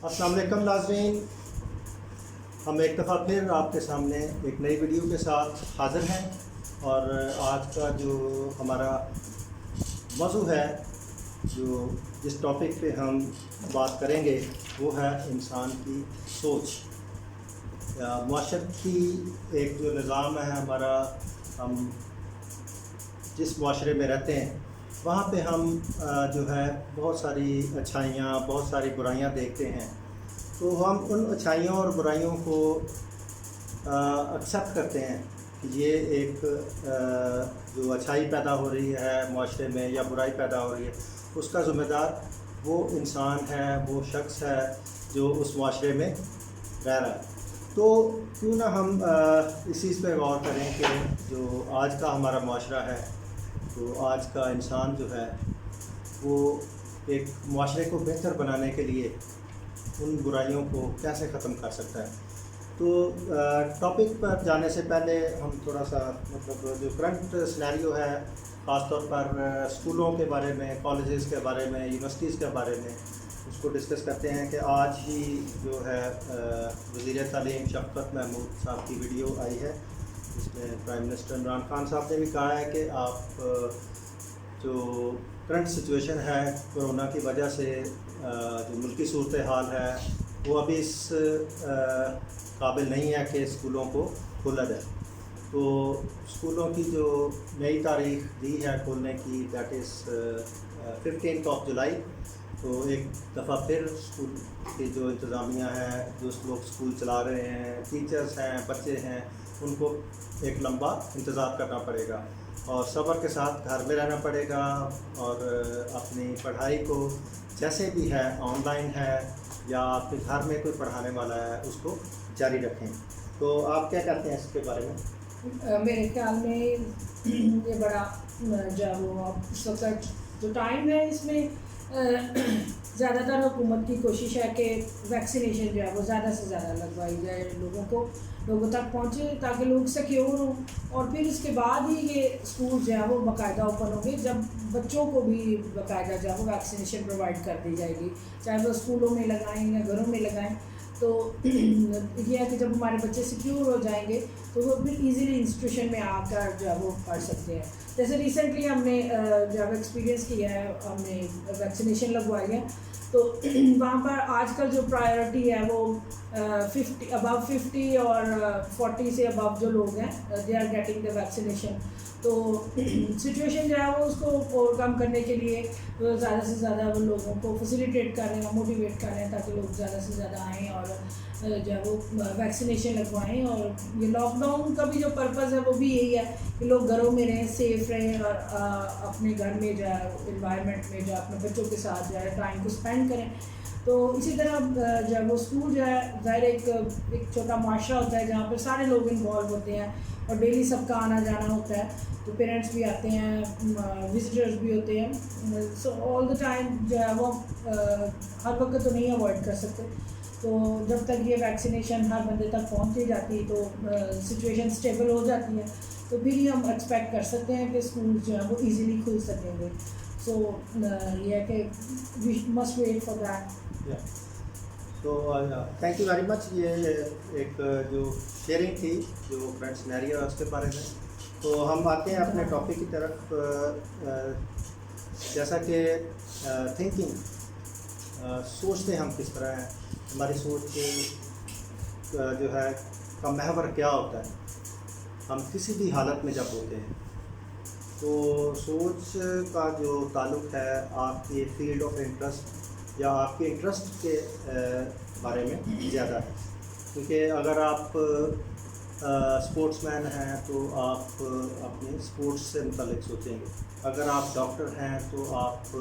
السلام علیکم ناظرین، ہم ایک دفعہ پھر آپ کے سامنے ایک نئی ویڈیو کے ساتھ حاضر ہیں، اور آج کا جو ہمارا موضوع ہے، جس ٹاپک پہ ہم بات کریں گے وہ ہے انسان کی سوچ یا معاشرت کی ایک جو نظام ہے ہمارا. ہم جس معاشرے میں رہتے ہیں وہاں پہ ہم جو ہے بہت ساری اچھائیاں، بہت ساری برائیاں دیکھتے ہیں. تو ہم ان اچھائیوں اور برائیوں کو ایکسیپٹ کرتے ہیں کہ یہ ایک جو اچھائی پیدا ہو رہی ہے معاشرے میں یا برائی پیدا ہو رہی ہے، اس کا ذمہ دار وہ انسان ہے، وہ شخص ہے جو اس معاشرے میں رہ رہا ہے. تو کیوں نہ ہم اس چیز پہ غور کریں کہ جو آج کا ہمارا معاشرہ ہے، تو آج کا انسان جو ہے وہ ایک معاشرے کو بہتر بنانے کے لیے ان برائیوں کو کیسے ختم کر سکتا ہے. تو ٹاپک پر جانے سے پہلے ہم تھوڑا سا جو کرنٹ سینیریو ہے، خاص طور پر اسکولوں کے بارے میں، کالجز کے بارے میں، یونیورسٹیز کے بارے میں اس کو ڈسکس کرتے ہیں کہ آج ہی جو ہے وزیر تعلیم شفقت محمود صاحب کی ویڈیو آئی ہے، جس میں پرائم منسٹر عمران خان صاحب نے بھی کہا ہے کہ آپ جو کرنٹ سچویشن ہے کرونا کی وجہ سے جو ملکی صورتحال ہے وہ ابھی اس قابل نہیں ہے کہ اسکولوں کو کھولا جائے. تو اسکولوں کی جو نئی تاریخ دی ہے کھولنے کی، دیٹ از 15 جولائی. تو ایک دفعہ پھر اسکول کی جو انتظامیہ ہے، جو لوگ اسکول چلا رہے ہیں، ٹیچرز ہیں، بچے ہیں، ان کو ایک لمبا انتظار کرنا پڑے گا اور صبر کے ساتھ گھر میں رہنا پڑے گا، اور اپنی پڑھائی کو جیسے بھی ہے، آن لائن ہے یا آپ کے گھر میں کوئی پڑھانے والا ہے، اس کو جاری رکھیں. تو آپ کیا کہتے ہیں اس کے بارے میں؟ میرے خیال میں یہ بڑا جو وہ اس وقت جو ٹائم ہے، اس میں زیادہ تر حکومت کی کوشش ہے کہ ویکسینیشن جو ہے وہ زیادہ سے زیادہ لگوائی جائے، لوگوں تک پہنچے تاکہ لوگ سیکیور ہوں. اور پھر اس کے بعد ہی یہ اسکول جو ہے وہ باقاعدہ اوپن ہوں گے، جب بچوں کو بھی باقاعدہ جو ہے وہ ویکسینیشن پرووائڈ کر دی جائے گی، چاہے وہ اسکولوں میں لگائیں یا گھروں میں لگائیں. تو یہ ہے کہ جب ہمارے بچے سیکیور ہو جائیں گے تو وہ پھر ایزیلی انسٹیٹیوشن میں آ کر جو ہے وہ پڑھ سکتے ہیں. جیسے ریسنٹلی ہم نے جو ہے ایکسپیرینس کیا ہے، ہم نے ویکسینیشن لگوائی ہے، تو وہاں پر آج کل جو پرائیورٹی ہے وہ 50 اور 40 سے ابو جو لوگ ہیں، they are getting the vaccination. تو سچویشن جو ہے وہ اس کو اوور کم کرنے کے لیے زیادہ سے زیادہ وہ لوگوں کو فیسیلیٹیٹ کر رہے ہیں، موٹیویٹ کر رہے ہیں تاکہ لوگ زیادہ سے زیادہ آئیں اور جو ہے وہ ویکسینیشن لگوائیں. اور یہ لاک ڈاؤن کا بھی جو پرپز ہے وہ بھی یہی ہے کہ لوگ گھروں میں رہیں، سیف رہیں، اور اپنے گھر میں جو ہے انوائرمنٹ میں جو ہے اپنے بچوں کے ساتھ جو ہے ٹائم کو اسپینڈ کریں. تو اسی طرح جو ہے وہ اسکول جو ہے ظاہر ایک چھوٹا معاشرہ ہوتا ہے جہاں پہ سارے لوگ انوالو ہوتے ہیں اور ڈیلی سب کا آنا جانا ہوتا ہے. تو پیرنٹس بھی آتے ہیں، وزٹرز بھی ہوتے ہیں. سو آل دا ٹائم جو ہے وہ ہر وقت تو نہیں اوائڈ کر سکتے. تو جب تک یہ ویکسینیشن ہر بندے تک پہنچ نہیں جاتی تو سچویشن اسٹیبل ہو جاتی ہے، تو پھر ہی ہم ایکسپیکٹ کر سکتے ہیں کہ اسکول جو ہے وہ ایزیلی کھل سکیں گے. سو یہ ہے کہ we must wait for that. تو تھینک یو ویری مچ. یہ ایک جو شیئرنگ تھی جو کرنٹ سینیریو ہے اس کے بارے میں. تو ہم آتے ہیں اپنے ٹاپک کی طرف. جیسا کہ تھنکنگ، سوچتے ہم کس طرح ہیں، ہماری سوچ جو ہے کا محور کیا ہوتا ہے. ہم کسی بھی حالت میں جب ہوتے ہیں تو سوچ کا جو تعلق ہے آپ کی فیلڈ آف انٹرسٹ یا آپ کے انٹرسٹ کے بارے میں زیادہ ہے. کیونکہ اگر آپ اسپورٹس مین ہیں تو آپ اپنے اسپورٹس سے متعلق سوچیں گے. اگر آپ ڈاکٹر ہیں تو آپ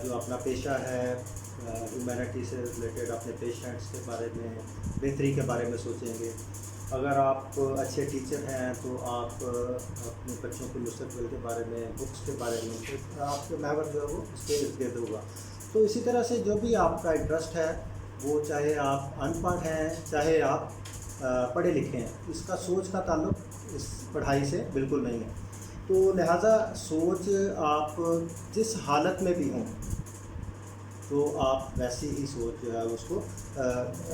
جو اپنا پیشہ ہے ہیومینٹی سے ریلیٹڈ اپنے پیشنٹس کے بارے میں، بہتری کے بارے میں سوچیں گے. اگر آپ اچھے ٹیچر ہیں تو آپ اپنے بچوں کے مستقبل کے بارے میں، بکس کے بارے میں، آپ کے محور جو ہے وہ اس کے ارد گرد ہوگا. تو اسی طرح سے جو بھی آپ کا انٹرسٹ ہے، وہ چاہے آپ ان پڑھ ہیں چاہے آپ پڑھے لکھے ہیں، اس کا سوچ کا تعلق اس پڑھائی سے بالکل نہیں ہے. تو لہٰذا سوچ آپ جس حالت میں بھی ہوں، تو آپ ویسی ہی سوچ جو ہے اس کو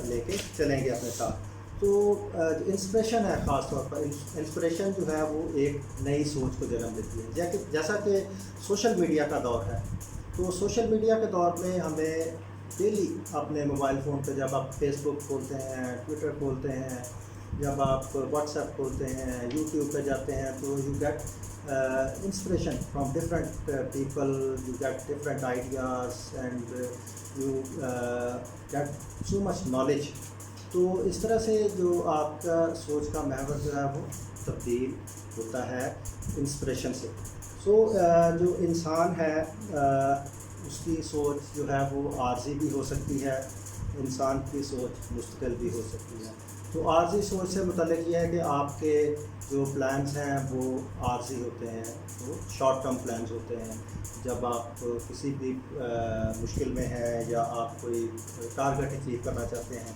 لے کے چلیں گے اپنے ساتھ. تو انسپریشن ہے خاص طور پر انسپریشن جو ہے وہ ایک نئی سوچ کو جنم دیتی ہے. جیسا کہ سوشل میڈیا کا دور ہے, تو سوشل میڈیا کے دور میں ہمیں ڈیلی اپنے موبائل فون پہ جب آپ فیس بک کھولتے ہیں, ٹویٹر کھولتے ہیں, جب آپ واٹس ایپ کھولتے ہیں, یوٹیوب پہ جاتے ہیں, تو you get inspiration from different people, you get different ideas and you get so much knowledge. تو اس طرح سے جو آپ کا سوچ کا محور جو ہے وہ تبدیل ہوتا ہے انسپریشن سے. سو جو انسان ہے اس کی سوچ جو ہے وہ عارضی بھی ہو سکتی ہے, انسان کی سوچ مستقل بھی ہو سکتی ہے. تو عارضی سوچ سے متعلق یہ ہے کہ آپ کے جو پلانس ہیں وہ عارضی ہوتے ہیں, وہ شارٹ ٹرم پلانس ہوتے ہیں. جب آپ کسی بھی مشکل میں ہیں یا آپ کوئی ٹارگیٹ اچیو کرنا چاہتے ہیں,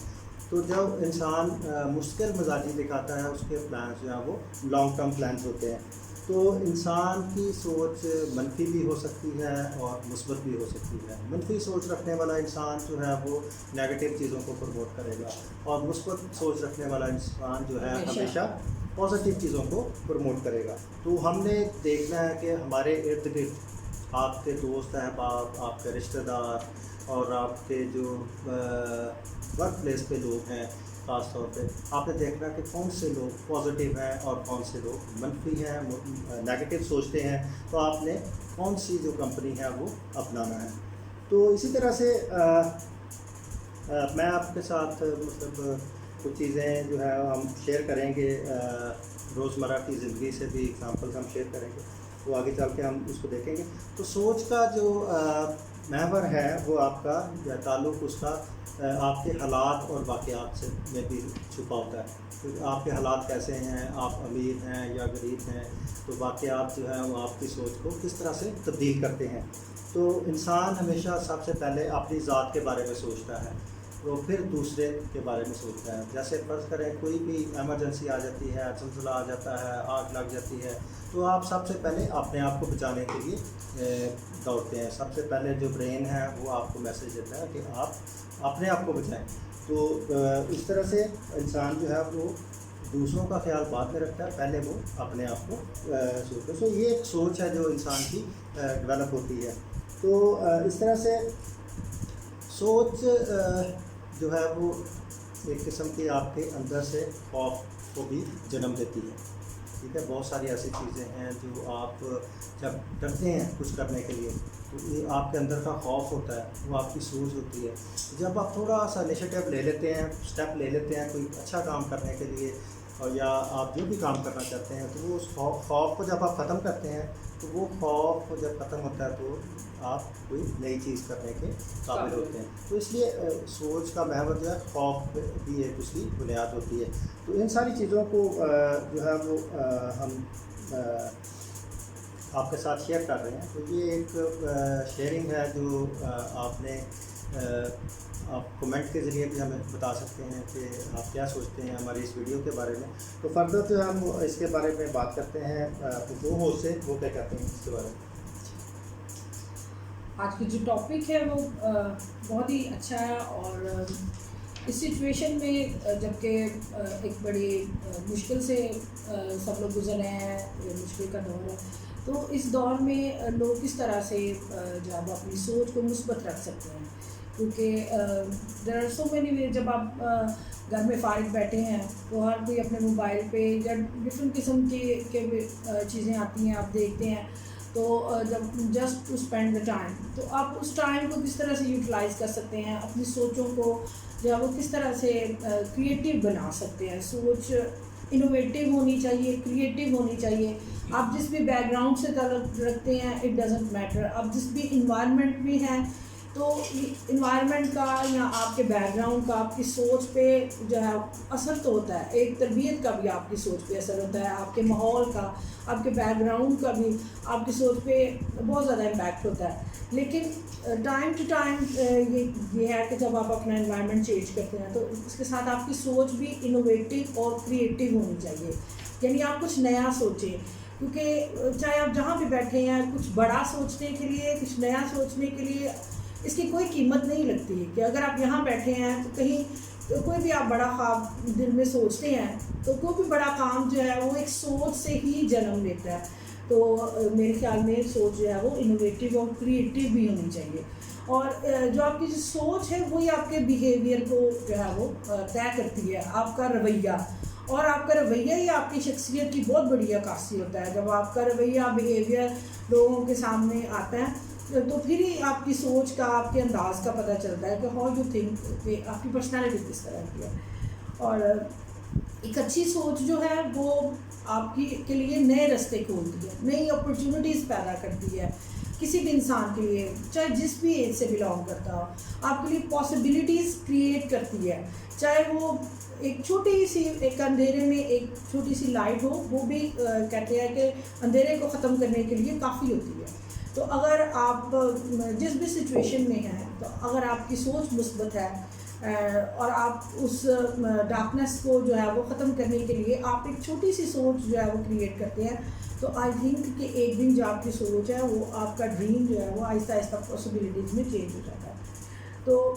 تو جب انسان مستقل مزاجی دکھاتا ہے اس کے پلانس جو ہیں وہ لانگ ٹرم پلانس ہوتے ہیں. تو انسان کی سوچ منفی بھی ہو سکتی ہے اور مثبت بھی ہو سکتی ہے. منفی سوچ رکھنے والا انسان جو ہے وہ نیگیٹو چیزوں کو پروموٹ کرے گا, اور مثبت سوچ رکھنے والا انسان جو ہے ہمیشہ پازیٹیو چیزوں کو پروموٹ کرے گا. تو ہم نے دیکھنا ہے کہ ہمارے ارد گرد آپ کے دوست احباب, آپ کے رشتہ دار اور آپ کے جو ورک پلیس پہ لوگ ہیں, خاص طور پہ آپ نے دیکھنا کہ کون سے لوگ پازیٹیو ہیں اور کون سے لوگ منفی ہیں, نیگیٹو سوچتے ہیں. تو آپ نے کون سی جو کمپنی ہے وہ اپنانا ہے. تو اسی طرح سے میں آپ کے ساتھ مطلب کچھ چیزیں جو ہے ہم شیئر کریں گے, روزمرہ کی زندگی سے بھی ایگزامپلس ہم شیئر کریں گے, تو آگے چل کے ہم اس کو دیکھیں گے. تو سوچ کا جو محور ہے وہ آپ کا یا تعلق اس کا آپ کے حالات اور واقعات سے میں بھی چھپا ہوتا ہے. تو آپ کے حالات کیسے ہیں, آپ امیر ہیں یا غریب ہیں, تو واقعات جو ہیں وہ آپ کی سوچ کو کس طرح سے تبدیل کرتے ہیں. تو انسان ہمیشہ سب سے پہلے اپنی ذات کے بارے میں سوچتا ہے, تو پھر دوسرے کے بارے میں سوچتا ہے. جیسے فرض کریں کوئی بھی ایمرجنسی آ جاتی ہے, زلزلہ آ جاتا ہے, آگ لگ جاتی ہے, تو آپ سب سے پہلے اپنے آپ کو بچانے کے لیے دوڑتے ہیں. سب سے پہلے جو برین ہے وہ آپ کو میسج دیتا ہے کہ آپ اپنے آپ کو بچائیں. تو اس طرح سے انسان جو ہے وہ دوسروں کا خیال بعد میں رکھتا ہے, پہلے وہ اپنے آپ کو سوچتا ہے. سو یہ ایک سوچ ہے جو انسان کی ڈیولپ ہوتی ہے. تو اس طرح سے سوچ جو ہے وہ ایک قسم کی آپ کے اندر سے خوف کو بھی جنم دیتی ہے. ٹھیک ہے, بہت ساری ایسی چیزیں ہیں جو آپ جب ڈرتے ہیں کچھ کرنے کے لیے, تو یہ آپ کے اندر کا خوف ہوتا ہے, وہ آپ کی سوچ ہوتی ہے. جب آپ تھوڑا سا انیشیٹو لے لیتے ہیں, اسٹیپ لے لیتے ہیں کوئی اچھا کام کرنے کے لیے, اور یا آپ جو بھی کام کرنا چاہتے ہیں, تو وہ اس خوف کو جب آپ ختم کرتے ہیں, تو وہ خوف جب ختم ہوتا ہے تو آپ کوئی نئی چیز کرنے کے قابل ہوتے ہیں. تو اس لیے سوچ کا محور جو ہے خوف بھی ایک اس کی بنیاد ہوتی ہے. تو ان ساری چیزوں کو جو ہے وہ ہم آپ کے ساتھ شیئر کر رہے ہیں. تو یہ ایک شیئرنگ ہے جو آپ نے آپ کومنٹ کے ذریعے بھی ہمیں بتا سکتے ہیں کہ آپ کیا سوچتے ہیں ہماری اس ویڈیو کے بارے میں. تو فردر جو ہم اس کے بارے میں بات کرتے ہیں, وہ ہو سے وہ کیا کہتے ہیں اس کے بارے میں. آج کی جو ٹاپک ہے وہ بہت ہی اچھا ہے, اور اس سچویشن میں جب کہ ایک بڑی مشکل سے سب لوگ گزر رہے ہیں, مشکل کا دور ہے, تو اس دور میں لوگ کس طرح سے جب اپنی سوچ کو مثبت رکھ سکتے ہیں. کیونکہ دیر آر سو مینی وے, جب آپ گھر میں فارغ بیٹھے ہیں تو ہر کوئی اپنے موبائل پہ یا ڈفرینٹ قسم کی چیزیں آتی ہیں, آپ دیکھتے ہیں. تو جب just to spend the time, تو آپ اس ٹائم کو کس طرح سے یوٹیلائز کر سکتے ہیں, اپنی سوچوں کو جو ہے وہ کس طرح سے کریٹیو بنا سکتے ہیں. سوچ انوویٹیو ہونی چاہیے, کریٹیو ہونی چاہیے. آپ جس بھی بیک گراؤنڈ سے تعلق رکھتے ہیں, اٹ ڈزنٹ میٹر. آپ جس بھی انوائرمنٹ میں ہیں, تو انوائرمنٹ کا یا آپ کے بیک گراؤنڈ کا آپ کی سوچ پہ جو ہے اثر تو ہوتا ہے. ایک تربیت کا بھی آپ کی سوچ پہ اثر ہوتا ہے, آپ کے ماحول کا, آپ کے بیک گراؤنڈ کا بھی آپ کی سوچ پہ بہت زیادہ امپیکٹ ہوتا ہے. لیکن ٹائم ٹو ٹائم یہ ہے کہ جب آپ اپنا انوائرمنٹ چینج کرتے ہیں, تو اس کے ساتھ آپ کی سوچ بھی انوویٹیو اور کریٹیو ہونی چاہیے. یعنی آپ کچھ نیا سوچیں, کیونکہ چاہے آپ جہاں بھی بیٹھے ہیں, کچھ بڑا سوچنے کے لیے, کچھ نیا سوچنے کے لیے اس کی کوئی قیمت نہیں لگتی ہے کہ اگر آپ یہاں بیٹھے ہیں تو کہیں کوئی بھی آپ بڑا خواب دل میں سوچتے ہیں تو کوئی بھی بڑا کام جو ہے وہ ایک سوچ سے ہی جنم لیتا ہے. تو میرے خیال میں سوچ جو ہے وہ انوویٹیو اور کریٹیو بھی ہونی چاہیے, اور جو آپ کی جو سوچ ہے وہی آپ کے بیہیویئر کو جو ہے وہ طے کرتی ہے, آپ کا رویہ, اور آپ کا رویہ ہی آپ کی شخصیت کی بہت بڑی عکاسی ہوتا ہے. جب آپ کا رویہ بیہیویئر لوگوں کے سامنے آتا ہے تو پھر ہی آپ کی سوچ کا, آپ کے انداز کا پتہ چلتا ہے کہ ہاؤ یو تھنک, کہ آپ کی پرسنالٹی کس طرح کی ہے. اور ایک اچھی سوچ جو ہے وہ آپ کے لیے نئے راستے کھولتی ہے, نئی اپرچونیٹیز پیدا کرتی ہے کسی بھی انسان کے لیے, چاہے جس بھی ایج سے بلانگ کرتا ہو. آپ کے لیے پاسبلٹیز کریٹ کرتی ہے, چاہے وہ ایک چھوٹی سی, ایک اندھیرے میں ایک چھوٹی سی لائٹ ہو, وہ بھی کہتے ہیں کہ اندھیرے کو ختم کرنے کے لیے کافی ہوتی ہے. تو اگر آپ جس بھی سچویشن میں ہیں, تو اگر آپ کی سوچ مثبت ہے اور آپ اس ڈارکنیس کو جو ہے وہ ختم کرنے کے لیے آپ ایک چھوٹی سی سوچ جو ہے وہ کریٹ کرتے ہیں, تو آئی تھنک کہ ایک دن جو آپ کی سوچ ہے وہ آپ کا ڈریم جو ہے وہ آہستہ آہستہ پاسبلٹیز میں چینج ہو جاتا ہے. تو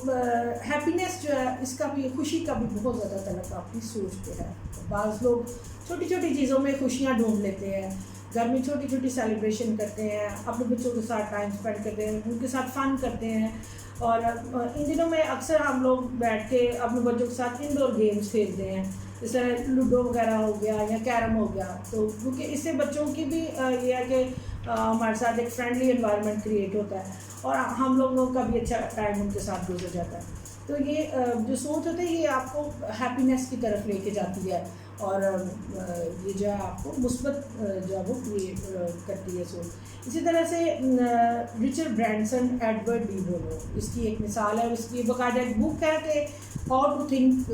ہیپینیس جو ہے اس کا بھی, خوشی کا بھی بہت زیادہ تعلق آپ کی سوچ پہ ہے. بعض لوگ چھوٹی چھوٹی چیزوں میں خوشیاں ڈھونڈ لیتے ہیں, گھر میں چھوٹی چھوٹی سیلیبریشن کرتے ہیں, اپنے بچوں کے ساتھ ٹائم اسپینڈ کرتے ہیں, ان کے ساتھ فن کرتے ہیں. اور ان دنوں میں اکثر ہم لوگ بیٹھ کے اپنے بچوں کے ساتھ انڈور گیمز کھیلتے ہیں, جیسے لوڈو وغیرہ ہو گیا یا کیرم ہو گیا. تو کیونکہ اس سے بچوں کی بھی یہ ہے کہ ہمارے ساتھ ایک فرینڈلی انوائرمنٹ کریٹ ہوتا ہے اور ہم لوگوں کا بھی اچھا ٹائم ان کے ساتھ گزر جاتا ہے. تو یہ جو سوچ ہوتی ہے یہ آپ کو ہیپینیس کی طرف لے کے جاتی ہے, اور یہ جو ہے آپ کو مثبت جو ہے وہ کریٹ کرتی ہے سوچ. اسی طرح سے Richard Branson Edward de Bono اس کی ایک مثال ہے, اس کی باقاعدہ ایک بک ہے کہ ہاؤ ٹو تھنک,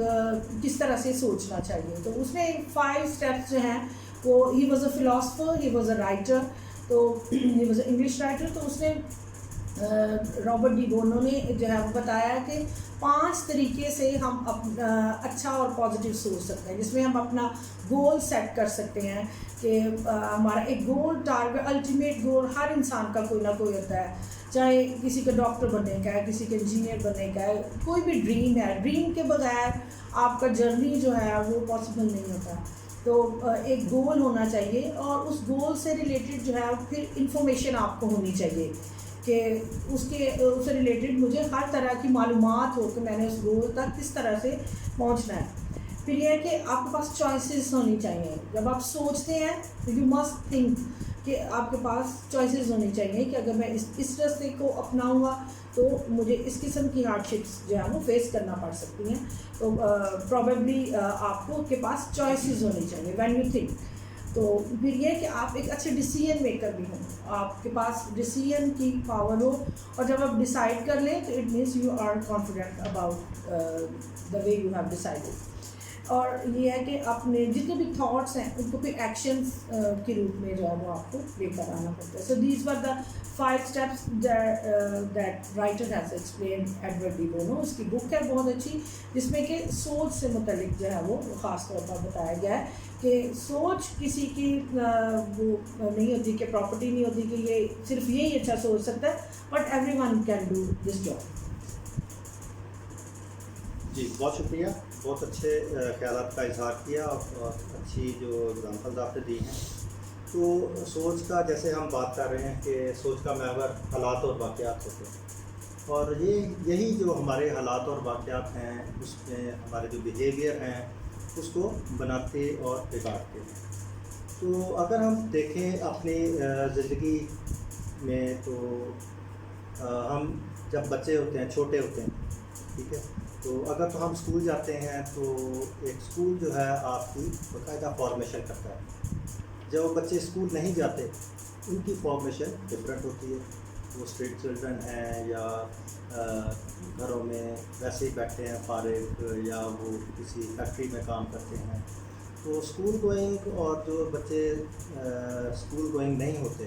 کس طرح سے سوچنا چاہیے. تو اس نے 5 اسٹیپس جو ہیں وہ, he was a philosopher, he was a writer, تو he was a English writer. تو اس نے رابرٹ ڈی بونو نے جو ہے وہ بتایا کہ 5 طریقے سے ہم اچھا اور پازیٹیو سوچ سکتے ہیں, جس میں ہم اپنا گول سیٹ کر سکتے ہیں کہ ہمارا ایک گول, ٹارگیٹ, الٹیمیٹ گول ہر انسان کا کوئی نہ کوئی ہوتا ہے, چاہے کسی کا ڈاکٹر بننے کا ہے, کسی کا انجینئر بننے کا ہے, کوئی بھی ڈریم ہے. ڈریم کے بغیر آپ کا جرنی جو ہے وہ پاسبل نہیں ہوتا. تو ایک گول ہونا چاہیے, اور اس گول سے ریلیٹڈ جو ہے پھر انفارمیشن آپ کو ہونی چاہیے کہ اس سے ریلیٹڈ مجھے ہر طرح کی معلومات ہو کہ میں نے اس گول تک کس طرح سے پہنچنا ہے. پھر یہ ہے کہ آپ کے پاس چوائسیز ہونی چاہیے. جب آپ سوچتے ہیں تو یو مسٹ تھنک کہ آپ کے پاس چوائسیز ہونی چاہیے کہ اگر میں اس راستے کو اپناؤں گا تو مجھے اس قسم کی ہارڈ شپس جو ہے وہ فیس کرنا پڑ سکتی ہیں. تو پروبیبلی آپ کو کے پاس چوائسیز ہونی چاہیے وین یو تھنک. تو پھر یہ کہ آپ ایک اچھے ڈیسیژن میکر بھی ہوں, آپ کے پاس ڈیسیژن کی پاور ہو, اور جب آپ ڈیسائیڈ کر لیں تو it means you are confident about the way you have decided. اور یہ ہے کہ اپنے جتنے بھی تھاٹس ہیں ان کو پھر ایکشنس کے روپ میں جو ہے وہ آپ کو لے کر آنا پڑتا ہے. So these were the 5 steps that writer has explained, Edward de Bono. اس کی بک ہے بہت اچھی, جس میں کہ سوچ سے متعلق جو ہے وہ خاص طور پر بتایا گیا ہے کہ سوچ کسی کی وہ نہیں ہوتی کہ پراپرٹی نہیں ہوتی کہ یہ صرف یہی اچھا سوچ سکتا ہے, but everyone can do this job. جی بہت شکریہ, بہت اچھے خیالات کا اظہار کیا اور اچھی جو اگزامپلز آپ نے دی ہیں. تو سوچ کا جیسے ہم بات کر رہے ہیں کہ سوچ کا محور حالات اور واقعات ہوتے ہیں, اور یہی جو ہمارے حالات اور واقعات ہیں اس میں ہمارے جو بیہیویئر ہیں اس کو بناتے اور بگاڑتے ہیں. تو اگر ہم دیکھیں اپنی زندگی میں تو ہم جب بچے ہوتے ہیں, چھوٹے ہوتے ہیں, ٹھیک ہے, تو اگر تو ہم اسکول جاتے ہیں تو ایک اسکول جو ہے آپ کی باقاعدہ فارمیشن کرتا ہے. جب بچے اسکول نہیں جاتے ان کی فارمیشن ڈفرینٹ ہوتی ہے. وہ اسٹریٹ چلڈرن ہیں یا گھروں میں ویسے ہی بیٹھے ہیں فارغ, یا وہ کسی فیکٹری میں کام کرتے ہیں. تو اسکول گوئنگ اور جو بچے اسکول گوئنگ نہیں ہوتے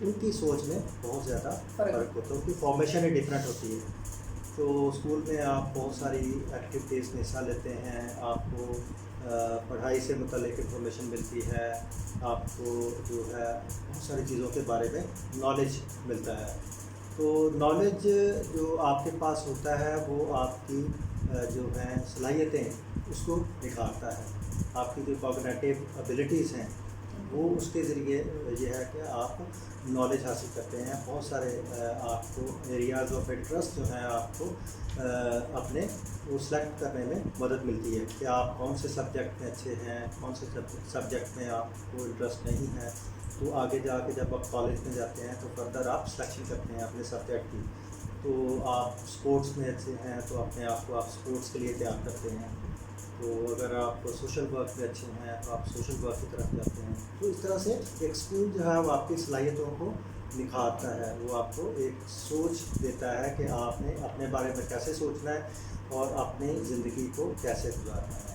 ان کی سوچ میں بہت زیادہ فرق ہوتا ہے, ان کی فارمیشن ہی ڈفرینٹ ہوتی ہے. تو اسکول میں آپ بہت ساری ایکٹیویٹیز میں حصہ لیتے ہیں, آپ کو پڑھائی سے متعلق انفارمیشن ملتی ہے, آپ کو جو ہے بہت ساری چیزوں کے بارے میں نالج ملتا ہے. تو نالج جو آپ کے پاس ہوتا ہے وہ آپ کی جو ہیں صلاحیتیں اس کو نکھارتا ہے. آپ کی جو کوگنیٹیو ابیلٹیز ہیں وہ اس کے ذریعے یہ ہے کہ آپ نالج حاصل کرتے ہیں. بہت سارے آپ کو ایریاز آف انٹرسٹ جو ہیں آپ کو اپنے وہ سلیکٹ کرنے میں مدد ملتی ہے کہ آپ کون سے سبجیکٹ میں اچھے ہیں, کون سے سبجیکٹ میں آپ کو انٹرسٹ نہیں ہے. تو آگے جا کے جب آپ کالج میں جاتے ہیں تو فردر آپ سلیکشن کرتے ہیں اپنے سبجیکٹ کی. تو آپ اسپورٹس میں اچھے ہیں تو اپنے آپ کو آپ اسپورٹس کے لیے تیار کرتے ہیں. تو اگر آپ سوشل ورک میں اچھے ہیں تو آپ سوشل ورک کی طرف جاتے ہیں. تو اس طرح سے ایک اسکول جو ہے وہ آپ کی صلاحیتوں کو نکھارتا ہے, وہ آپ کو ایک سوچ دیتا ہے کہ آپ نے اپنے بارے میں کیسے سوچنا ہے اور اپنی زندگی کو کیسے گزارنا ہے.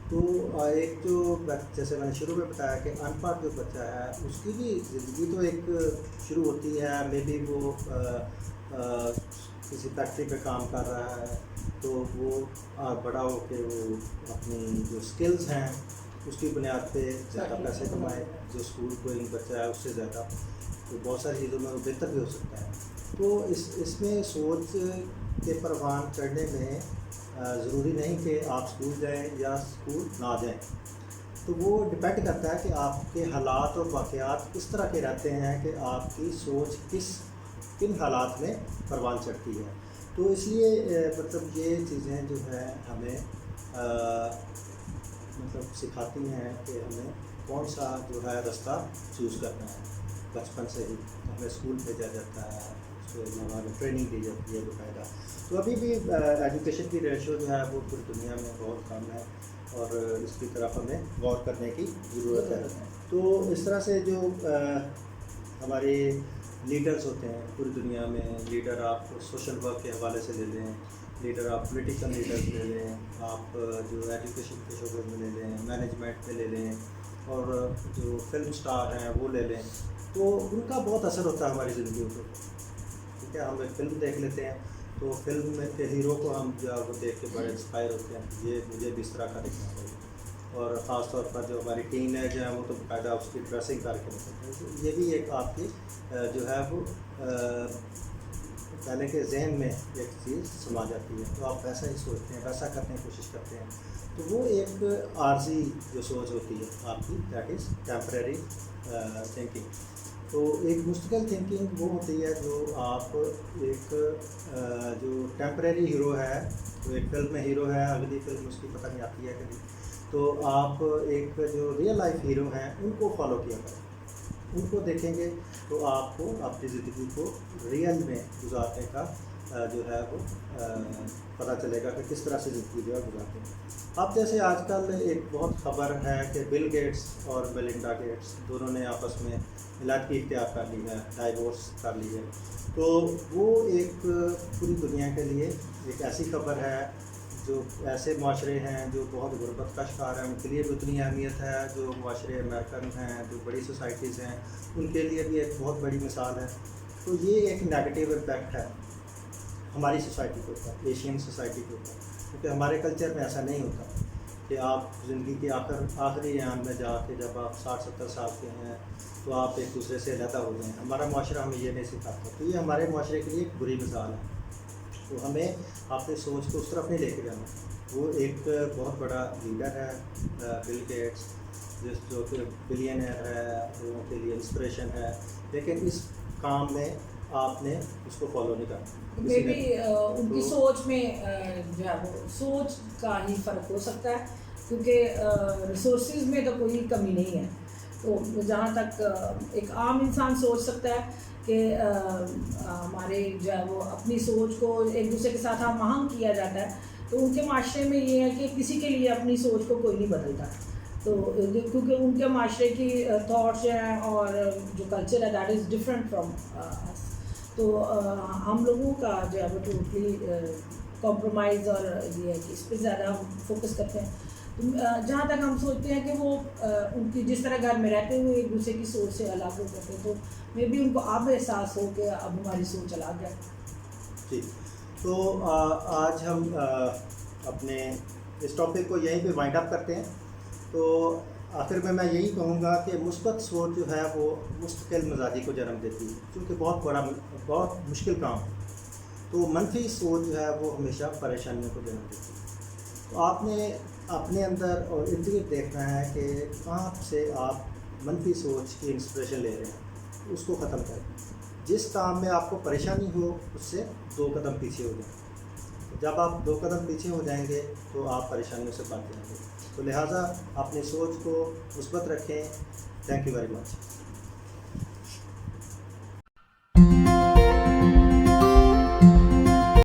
تو ایک جو جیسے میں نے شروع میں بتایا کہ ان پڑھ جو بچہ ہے اس کی بھی زندگی تو ایک شروع ہوتی ہے, مے بی وہ کسی فیکٹری پہ کام کر رہا ہے تو وہ بڑا ہو کے وہ اپنی جو اسکلز ہیں اس کی بنیاد پہ زیادہ پیسے کمائے. جو اسکول کوئی بچہ ہے اس سے زیادہ تو بہت ساری چیزوں میں وہ بہتر بھی ہو سکتا ہے. تو اس میں سوچ کے پروان چڑھنے میں ضروری نہیں کہ آپ اسکول جائیں یا اسکول نہ جائیں. تو وہ ڈپینڈ کرتا ہے کہ آپ کے حالات اور واقعات کس طرح کے رہتے ہیں کہ آپ کی سوچ کن حالات میں پروان چڑھتی ہے. تو اس لیے مطلب یہ چیزیں جو ہیں ہمیں مطلب سکھاتی ہیں کہ ہمیں کون سا جو ہے رستہ چوز کرنا ہے. بچپن سے ہی ہمیں اسکول بھیجا جاتا ہے, اس کے ہمیں ٹریننگ دی جاتی ہے باقاعدہ. تو ابھی بھی ایجوکیشن کی ریشو جو ہے وہ پوری دنیا میں بہت کم ہے اور اس کی طرف ہمیں غور کرنے کی ضرورت ہے. تو اس طرح سے جو ہمارے لیڈرز ہوتے ہیں پوری دنیا میں, لیڈر آپ سوشل ورک کے حوالے سے لے لیں, لیڈر آپ پولیٹیکل لیڈرز لے لیں, آپ جو ایجوکیشن کے شعبے میں لے لیں, مینجمنٹ میں لے لیں, اور جو فلم سٹار ہیں وہ لے لیں. تو ان کا بہت اثر ہوتا ہے ہماری زندگیوں پر. ٹھیک ہے, ہم ایک فلم دیکھ لیتے ہیں تو فلم میں کے ہیرو کو ہم جو ہے وہ دیکھ کے بڑے انسپائر ہوتے ہیں, یہ مجھے بھی اس طرح کا دکھنا چاہیے. اور خاص طور پر جو ہماری ٹین ایج ہے وہ تو باقاعدہ اس کی ڈریسنگ کر کے نکلتے ہیں. تو یہ بھی ایک آپ کی جو ہے وہ پہلے کے ذہن میں ایک چیز سما جاتی ہے, تو آپ ویسا ہی سوچتے ہیں, ویسا کرنے کی کوشش کرتے ہیں. تو وہ ایک عارضی جو سوچ ہوتی ہے آپ کی, دیٹ از ٹیمپریری تھنکنگ. تو ایک مستقل تھنکنگ وہ ہوتی ہے جو آپ ایک جو ٹیمپریری ہیرو ہے, تو ایک فلم میں ہیرو ہے, اگلی فلم اس کی پتہ نہیں آتی ہے کبھی, تو آپ ایک جو ریئل لائف ہیرو ہیں ان کو فالو کیا کریں, ان کو دیکھیں گے تو آپ کو اپنی زندگی کو ریئل میں گزارنے کا جو ہے وہ پتہ چلے گا کہ کس طرح سے زندگی جو ہے گزارتے ہیں. اب جیسے آج کل ایک بہت خبر ہے کہ بل گیٹس اور میلنڈا گیٹس دونوں نے آپس میں علیحدگی اختیار کر لی ہے, ڈائیورس کر لی ہے. تو وہ ایک پوری دنیا کے لیے ایک ایسی خبر ہے, جو ایسے معاشرے ہیں جو بہت غربت کا شکار ہیں ان کے لیے بھی اتنی اہمیت ہے, جو معاشرے امریکن ہیں, جو بڑی سوسائٹیز ہیں, ان کے لیے بھی ایک بہت بڑی مثال ہے. تو یہ ایک نیگیٹیو امپیکٹ ہے ہماری سوسائٹی کے اوپر, ایشین سوسائٹی کے اوپر, کیونکہ ہمارے کلچر میں ایسا نہیں ہوتا کہ آپ زندگی کے آخری ایام میں جا کے جب آپ 60-70 سال کے ہیں تو آپ ایک دوسرے سے علیحدہ ہو جائیں. ہمارا معاشرہ ہمیں یہ نہیں سکھاتا. تو یہ ہمارے معاشرے کے لیے ایک بری مثال ہے. تو ہمیں اپنی سوچ کو اس طرف نہیں لے کے جانا. وہ ایک بہت بڑا لیڈر ہے بل گیٹس, جو کہ بلینئر ہے, لوگوں کے لیے انسپریشن ہے, لیکن اس کام میں آپ نے اس کو فالو نہیں کرنا. مے بی ان کی سوچ میں جو ہے وہ سوچ کا ہی فرق ہو سکتا ہے, کیونکہ ریسورسز میں تو کوئی کمی نہیں ہے. تو جہاں تک ایک عام انسان سوچ سکتا ہے کہ ہمارے جو ہے وہ اپنی سوچ کو ایک دوسرے کے ساتھ ہم آہنگ کیا جاتا ہے, تو ان کے معاشرے میں یہ ہے کہ کسی کے لیے اپنی سوچ کو کوئی نہیں بدلتا. تو کیونکہ ان کے معاشرے کی تھاٹس ہیں اور جو کلچر ہے دیٹ از ڈفرینٹ فرام اس. تو ہم لوگوں کا جو ہے وہ ٹوٹلی کمپرومائز اور یہ ہے کہ اس پہ زیادہ ہم فوکس کرتے ہیں. جہاں تک ہم سوچتے ہیں کہ وہ ان کی جس طرح گھر میں رہتے ہوئے ایک دوسرے کی سوچ سے الگ ہو کرتے, تو مے بی ان کو اب احساس ہو کہ اب ہماری سوچ الگ ہے. جی, تو آج ہم اپنے اس ٹاپک کو یہیں پہ وائنڈ اپ کرتے ہیں. تو آخر میں یہی کہوں گا کہ مثبت سوچ جو ہے وہ مستقل مزاجی کو جنم دیتی ہے، کیونکہ بہت مشکل کام ہے، تو منفی سوچ جو ہے وہ ہمیشہ پریشانیوں کو جنم دیتی ہے۔ تو آپ نے اپنے اندر اور ارد گرد دیکھنا ہے کہ کہاں سے آپ منفی سوچ کی انسپریشن لے رہے ہیں، اس کو ختم کریں۔ جس کام میں آپ کو پریشانی ہو اس سے 2 قدم پیچھے ہو جائیں۔ جب آپ 2 قدم پیچھے ہو جائیں گے تو آپ پریشانیوں سے بچ جائیں گے، تو لہٰذا اپنی سوچ کو مثبت رکھیں۔ Thank you very much.